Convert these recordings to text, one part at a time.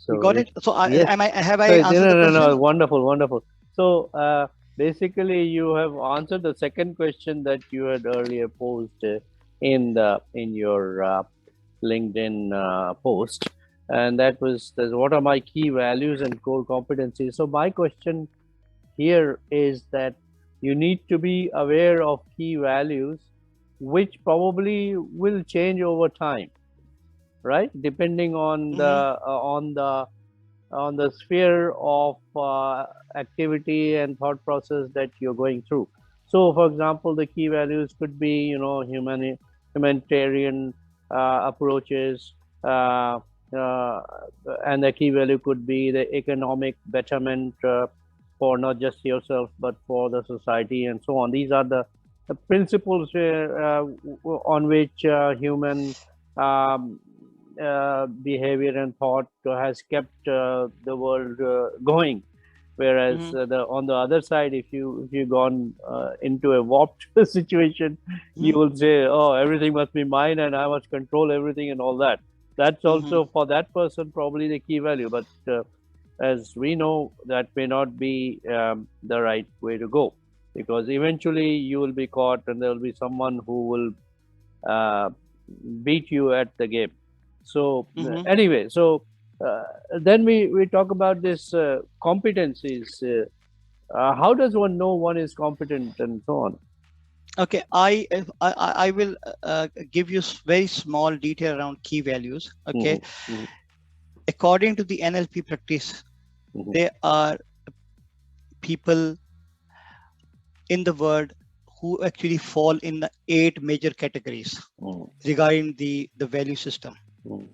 So You got it? So yes. have I So answered the no. question? Wonderful, wonderful. So basically, you have answered the second question that you had earlier posed in your LinkedIn post, and that was what are my key values and core competencies. So my question here is that you need to be aware of key values, which probably will change over time, right? Depending Mm-hmm. on the sphere of activity and thought process that you're going through. So, for example, the key values could be, humanitarian approaches, uh, and the key value could be the economic betterment for not just yourself but for the society and so on. These are the principles on which human um, behavior and thought has kept the world going. Whereas Mm-hmm. the on the other side, if you gone into a warped situation, you will say, "Oh, everything must be mine, and I must control everything," and all that. That's Mm-hmm. also for that person probably the key value. But as we know, that may not be the right way to go, because eventually you will be caught, and there will be someone who will uh, beat you at the game. So Mm-hmm. anyway, so uh, then we talk about this competencies. How does one know one is competent and so on? Okay, I will give you very small detail around key values. Okay, Mhm, mhm, according to the NLP practice, mhm, there are people in the world who actually fall in the 8 major categories mhm, regarding the value system. mhm,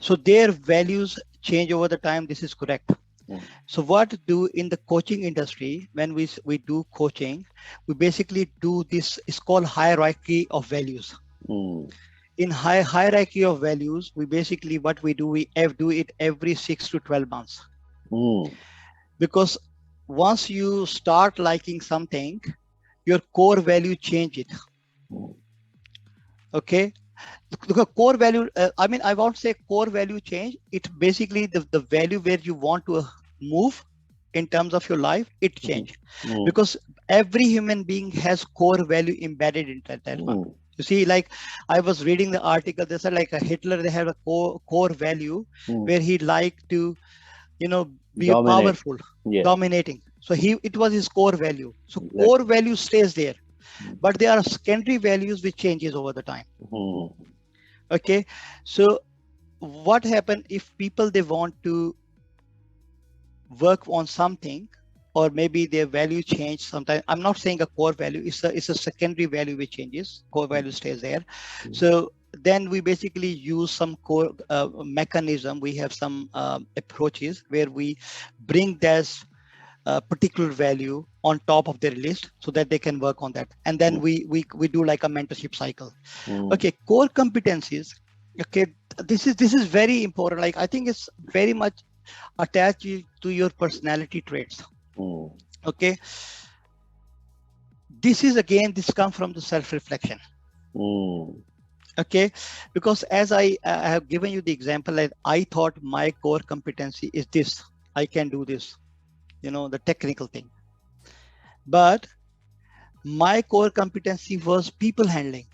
So their values change over the time. This is correct. mhm, So what do in the coaching industry, when we do coaching, we basically do this, is called hierarchy of values. mhm, In hierarchy of values, we basically, what we do, do it every 6 to 12 months. mhm, Because once you start liking something, your core value change it. mhm, Okay. The core value, I mean, I won't say core value change. It's basically the value where you want to move in terms of your life, it mhm, change. mhm, Because every human being has core value embedded in that one. mhm, You see, like I was reading the article, they said like a Hitler, they have a core value mhm. where he liked to, be Dominate. powerful, Yeah. dominating. So it was his core value. So core Exactly. value stays there, but there are secondary values which changes over the time. Mhm, Okay, so what happen if people, they want to work on something, or maybe their value change sometimes. I'm not saying a core value, it's a secondary value which changes, core value stays there. So then we basically use some core mechanism. We have some approaches where we bring this particular value on top of their list so that they can work on that, and then mhm, we do like a mentorship cycle. mhm, Okay, core competencies. Okay, this is very important. Like I think it's very much attached to your personality traits. mhm, Okay, this comes from the self-reflection. mhm, Okay, because as I have given you the example, that I thought my core competency is this, I can do this, the technical thing. But my core competency was people handling,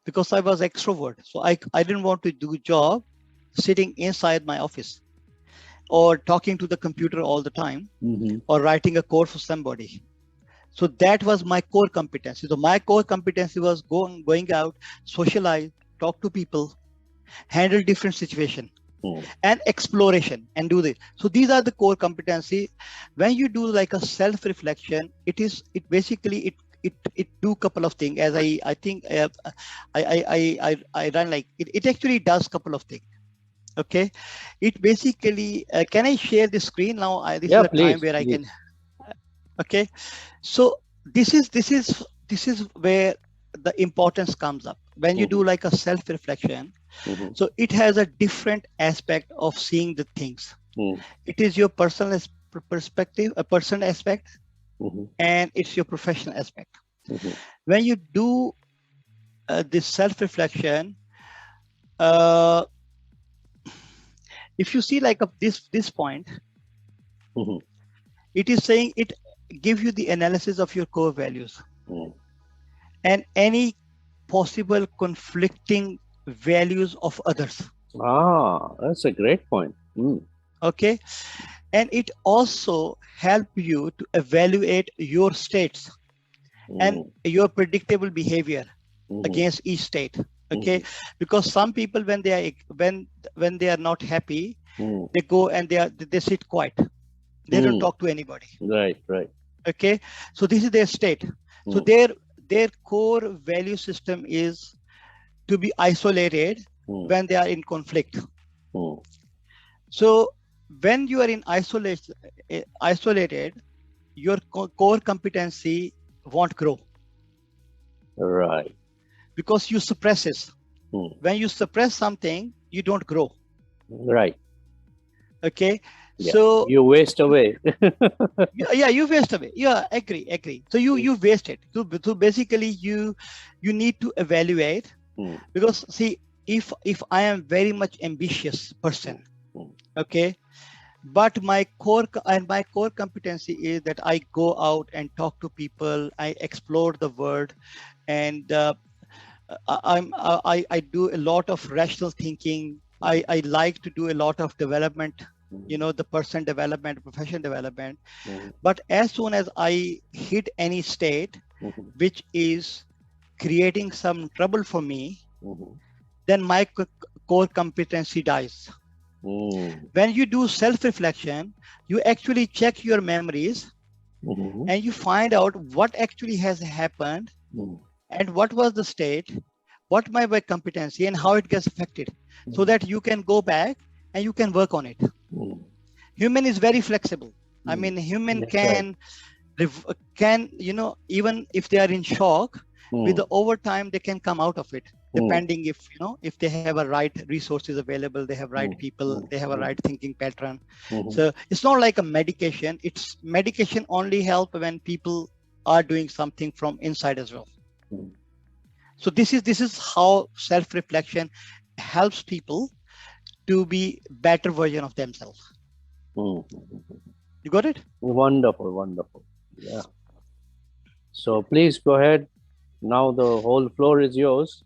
because I was extrovert. So I didn't want to do job sitting inside my office or talking to the computer all the time mhm, or writing a code for somebody. So that was my core competency. So my core competency was going out, socialize, talk to people, handle different situation, mhm, and exploration, and do this. So these are the core competency. When you do like a self-reflection, it basically it do couple of things. As I think I run like it actually does couple of things. Okay, it basically can I share the screen now? This is Yeah, a time please, where I can. please. Okay, so this is where the importance comes up when you do Mhm, like a self-reflection. mhm, So it has a different aspect of seeing the things. mhm, It is your personal perspective, a personal aspect, mhm, and it's your professional aspect. mhm, When you do this self-reflection, uh, if you see like this point, Mm-hmm. it is saying it gives you the analysis of your core values Mm. and any possible conflicting values of others. Ah, that's a great point. Mm. Okay, and it also help you to evaluate your states and Mm. your predictable behavior Mm-hmm. against each state. Okay, Mm-hmm. because some people when they are when they are not happy, Mm. they go and they sit quiet, they don't Mm. talk to anybody. Right, right. Okay, so this is their state. So Mm. their core value system is to be isolated Mm. when they are in conflict. Mm. So when you are in isolated, your core competency won't grow Right. because you suppress it. Mm. When you suppress something, you don't grow. Right. Okay, Yeah. so You waste away. yeah, you waste away. Yeah, agree. So you waste it. So basically you need to evaluate, Mm. because see, if I am very much ambitious person, Mm. okay, but my core competency is that I go out and talk to people, I explore the world, and I do a lot of rational thinking. I like to do a lot of development, the person development, profession development. Mm. But as soon as I hit any state Mm. which is creating some trouble for me, Mm. then my core competency dies. Mm. When you do self-reflection, you actually check your memories Mm. and you find out what actually has happened Mm. and what was the state, what my competency and how it gets affected, so that you can go back and you can work on it. Mm. Human is very flexible. I Mm. mean, human That's right. can even if they are in shock, with Mm. the overtime they can come out of it, Mm. depending if they have a right resources available, they have right Mm. people, Mm. they have a Mm. right thinking pattern. Mhm. So it's not like a medication. It's medication only help when people are doing something from inside as well. Mm. So this is how self-reflection helps people to be better version of themselves. Mm. You got it? Wonderful, wonderful. Yeah. So please go ahead. Now the whole floor is yours.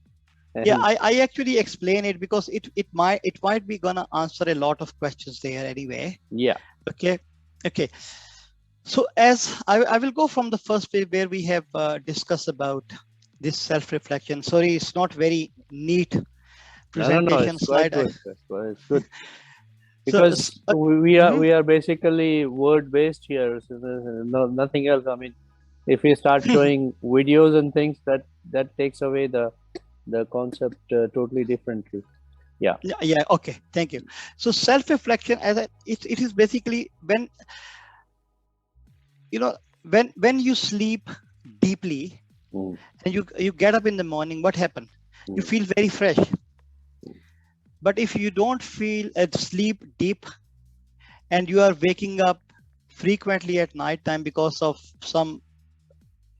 Yeah, And I actually explain it because it might be gonna answer a lot of questions there anyway. yeah. Okay. Okay. So as I will go from the first way where we have discussed about this self-reflection. Sorry, it's not very neat No. presentation It's quite slide. good. It's good So because we are mhm. we are basically word based here. So there's nothing else. I mean, if we start showing videos and things, that takes away the concept totally differently. Yeah. Yeah, okay, thank you. So self-reflection, it is basically when you sleep deeply Mm. and you get up in the morning, what happened? You Mm. feel very fresh. But if you don't feel sleep deep and you are waking up frequently at night time because of some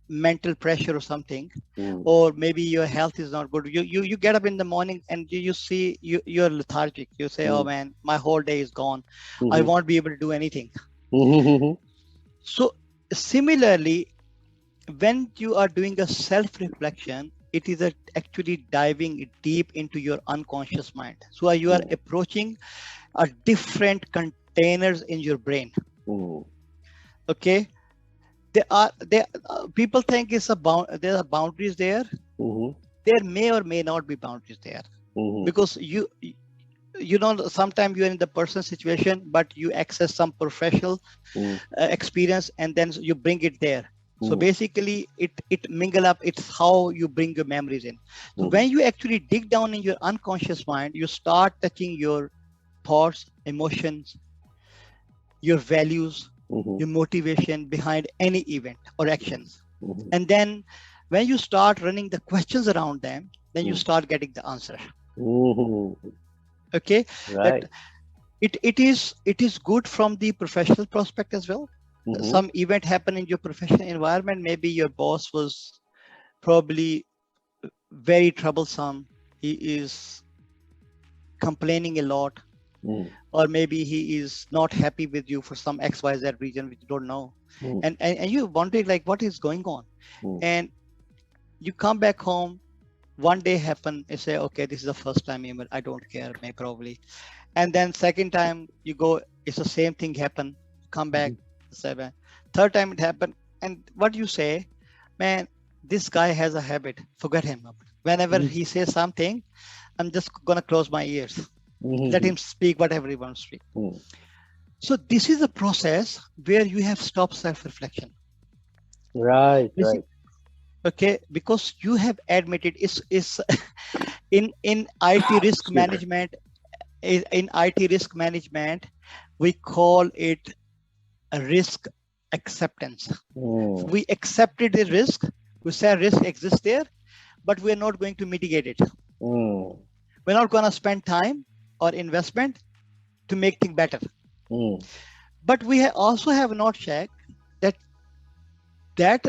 mental pressure or something, Mm. or maybe your health is not good, you get up in the morning and you see you're lethargic, you say, oh Mm. man, my whole day is gone, I Mhm. won't be able to do anything. Mhm. So similarly, when you are doing a self-reflection, it is actually diving deep into your unconscious mind. So you are Mm. approaching a different containers in your brain. Mm. Okay, there people think there are boundaries there. Mhm. There may or may not be boundaries there, Mhm. because sometimes you're in the person situation, but you access some professional Mm. experience and then you bring it there. So Mm. basically it mingle up. It's how you bring your memories in. So Mhm. when you actually dig down in your unconscious mind, you start touching your thoughts, emotions, your values, Mhm. your motivation behind any event or Mhm. actions. Mhm. And then when you start running the questions around them, then you Mm. start getting the answer. Mhm. Okay, that Right. it is good from the professional prospect as well. Mhm. Some event happen in your professional environment, maybe your boss was probably very troublesome, he is complaining a lot, Mm. or maybe he is not happy with you for some XYZ reason which you don't know. Mm. And you're wondering like what is going on. Mm. And you come back home, one day happen, you say, okay, this is the first time email, I don't care, may probably. And then second time you go, it's the same thing happen, come back, seven. Third time it happened, and what you say, man, this guy has a habit, forget him. Whenever Mm. he says something, I'm just gonna close my ears. Let Mm. him speak whatever he wants to speak. Mm. So this is a process where you have stopped self-reflection. Right, right. Okay, because you have admitted is in IT risk Excuse me. management, in IT risk management, we call it a risk acceptance. Mm. We accepted the risk. We say risk exists there, but we're not going to mitigate it. Mm. We're not going to spend time or investment to make things better. Mm. But we also have not checked that that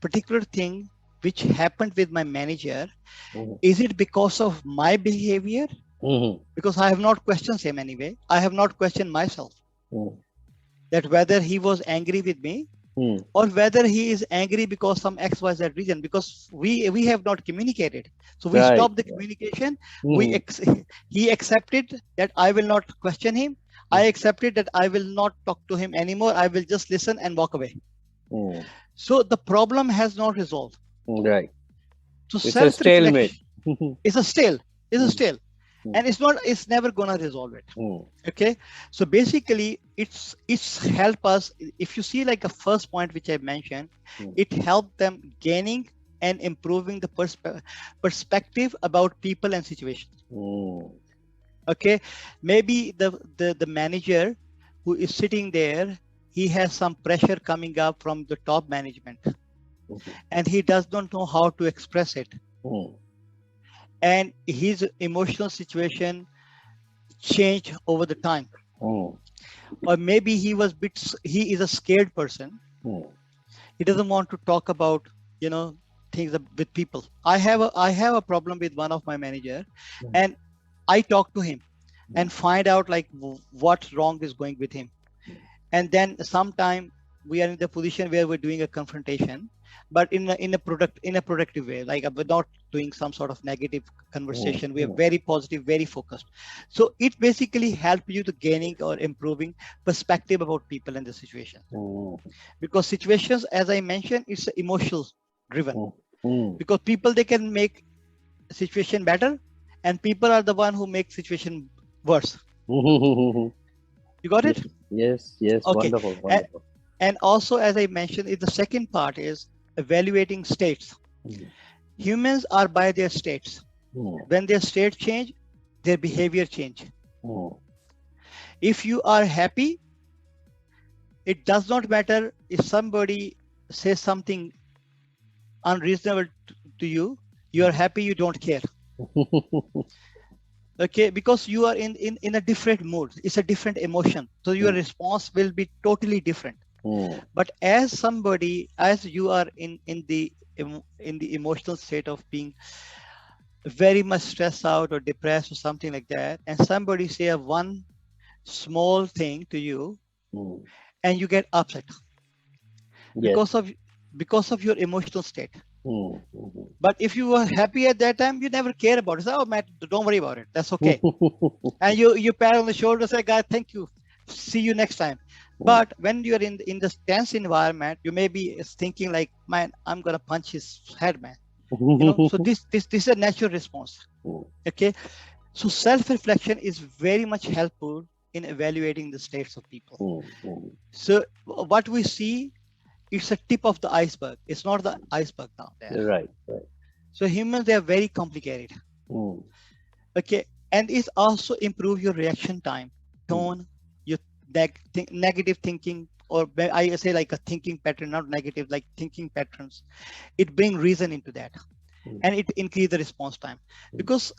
particular thing which happened with my manager, Mm. is it because of my behavior? Mm. Because I have not questioned him anyway. I have not questioned myself Mm. that whether he was angry with me Mm. or whether he is angry because some XYZ reason, because we have not communicated. So we Right. stopped the communication. Mm. He accepted that I will not question him. I accepted that I will not talk to him anymore. I will just listen and walk away. Mm. So the problem has not resolved. Right. So It's a stalemate. self-reflection is a still, is a Mm. still, Mm. and it's never gonna resolve it. Mm. Okay, so basically it's help us. If you see like the first point which I mentioned, Mm. it helped them gaining and improving the perspective about people and situations. Mm. Okay, maybe the manager who is sitting there, he has some pressure coming up from the top management, Mhm. and he does not know how to express it, Mm. and his emotional situation change over the time. Mm. Or maybe he is a scared person. Mm. He doesn't want to talk about, you know, things with people. I have a problem with one of my manager, Mm. and I talk to him and find out like what wrong is going with him. And then sometime we are in the position where we're doing a confrontation, but in a productive way, like we're not doing some sort of negative conversation. We are Mm. very positive, very focused. So it basically helps you to gaining or improving perspective about people and the situation, Mm. because situations, as I mentioned, it's emotional driven, Mm. Mm. because people, they can make situation better, and people are the one who make situation worse. Mm. You got Yes, it? yes, yes. Okay. Wonderful, wonderful. And also, as I mentioned, the second part is evaluating states. Mm. Humans are by their states. Mm. When their state change, their behavior change. Mm. If you are happy, it does not matter if somebody says something unreasonable to you. You are happy, you don't care. Okay, because you are in a different mood. It's a different emotion. So your response will be totally different. Mm. But as somebody, as you are in the emotional state of being very much stressed out or depressed or something like that, and somebody say a one small thing to you, Mm. and you get upset Yes. because of your emotional state. Mm. Mhm. But if you were happy at that time, you never care about it. Say, oh man, don't worry about it, that's okay. And you pat on the shoulder, say, guy, thank you, see you next time. But when you're in this tense environment, you may be thinking like, man, I'm gonna punch his head, man. You know, so this is a natural response. Mm. Okay, so self-reflection is very much helpful in evaluating the states of people. Mm. Mm. So what we see, it's a tip of the iceberg. It's not the iceberg down there. Right, right. So humans, they are very complicated. Mm. Okay, and it also improve your reaction time, Mm. tone, your negative thinking, or I say like a thinking pattern, not negative, like thinking patterns. It bring reason into that, Mm. and it increase the response time. Because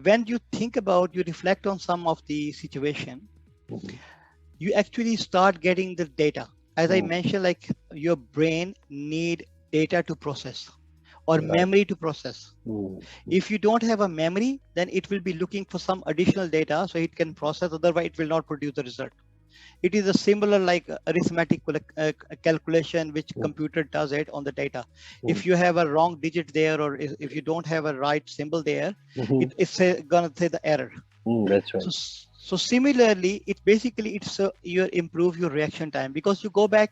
when you think about, you reflect on some of the situation, Mhm. you actually start getting the data. As I Mm. mentioned, like your brain need data to process, or Right. memory to process. Mm. If you don't have a memory, then it will be looking for some additional data so it can process, otherwise it will not produce the result. It is a similar like arithmetic calculation which computer does it on the data. If you have a wrong digit there, or if you don't have a right symbol there, it's gonna say the error. That's right. So similarly, it basically it's you improve your reaction time, because you go back,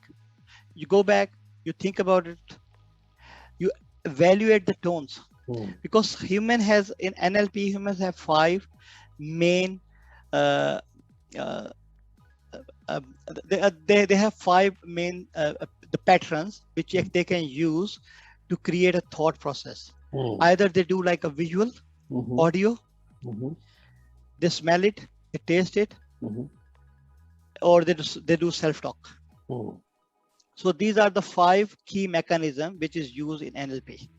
you think about it, you evaluate the tones, because human has in NLP, humans have 5 main uh, uh, they have 5 main the patterns which they can use to create a thought process. Either they do like a visual, audio, they smell it, they taste it, or they do self-talk. So these are the 5 key mechanisms which is used in NLP.